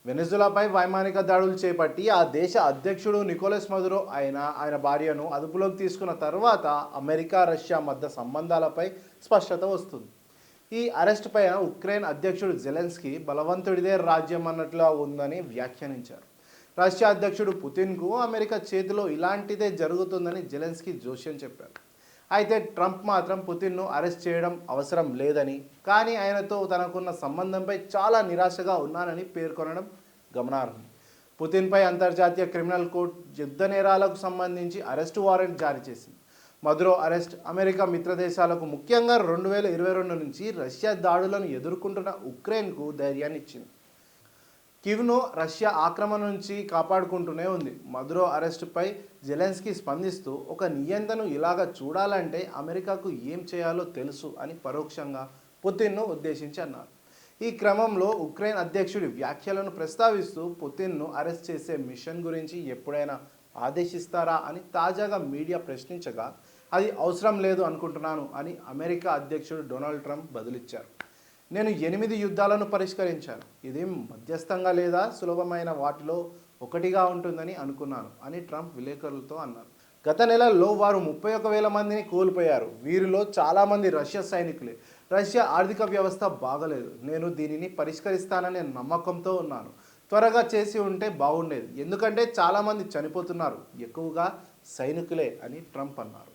వెనిజులాపై వైమానిక దాడులు చేపట్టి ఆ దేశ అధ్యక్షుడు నికోలస్ మదురో ఆయన భార్యను అదుపులోకి తీసుకున్న తర్వాత అమెరికా రష్యా మధ్య సంబంధాలపై స్పష్టత వస్తుంది. ఈ అరెస్ట్ పైన ఉక్రెయిన్ అధ్యక్షుడు జెలెన్స్కీ బలవంతుడిదే రాజ్యం అన్నట్లుగా ఉందని వ్యాఖ్యానించారు. రష్యా అధ్యక్షుడు పుతిన్కు అమెరికా చేతిలో ఇలాంటిదే జరుగుతుందని జెలెన్స్కీ జోస్యం చెప్పారు. అయితే ట్రంప్ మాత్రం పుతిన్ను అరెస్ట్ చేయడం అవసరం లేదని, కానీ ఆయనతో తనకున్న సంబంధంపై చాలా నిరాశగా ఉన్నానని పేర్కొనడం గమనార్హం. పుతిన్పై అంతర్జాతీయ క్రిమినల్ కోర్టు యుద్ధ నేరాలకు సంబంధించి అరెస్టు వారెంట్ జారీ చేసింది. మదురో అరెస్ట్ అమెరికా మిత్రదేశాలకు, ముఖ్యంగా 2022 నుంచి రష్యా దాడులను ఎదుర్కొంటున్న ఉక్రెయిన్కు ధైర్యాన్ని ఇచ్చింది. కివ్ను రష్యా ఆక్రమణ నుంచి కాపాడుకుంటూనే ఉంది. మదురో అరెస్టుపై జెలెన్స్కీ స్పందిస్తూ, ఒక నియంతను ఇలాగ చూడాలంటే అమెరికాకు ఏం చేయాలో తెలుసు అని పరోక్షంగా పుతిన్ను ఉద్దేశించి అన్నారు. ఈ క్రమంలో ఉక్రెయిన్ అధ్యక్షుడి వ్యాఖ్యలను ప్రస్తావిస్తూ, పుతిన్ను అరెస్ట్ చేసే మిషన్ గురించి ఎప్పుడైనా ఆదేశిస్తారా అని తాజాగా మీడియా ప్రశ్నించగా, అది అవసరం లేదు అనుకుంటున్నాను అని అమెరికా అధ్యక్షుడు డొనాల్డ్ ట్రంప్ బదులిచ్చారు. నేను 8 యుద్ధాలను పరిష్కరించాను, ఇది మధ్యస్థంగా లేదా సులభమైన వాటిలో ఒకటిగా ఉంటుందని అనుకున్నాను అని ట్రంప్ విలేకరులతో అన్నారు. గత నెలలో వారు 31,000 మందిని కోల్పోయారు. వీరిలో చాలామంది రష్యా సైనికులే. రష్యా ఆర్థిక వ్యవస్థ బాగలేదు. నేను దీనిని పరిష్కరిస్తాననే నమ్మకంతో ఉన్నాను. త్వరగా చేసి ఉంటే బాగుండేది, ఎందుకంటే చాలామంది చనిపోతున్నారు, ఎక్కువగా సైనికులే అని ట్రంప్ అన్నారు.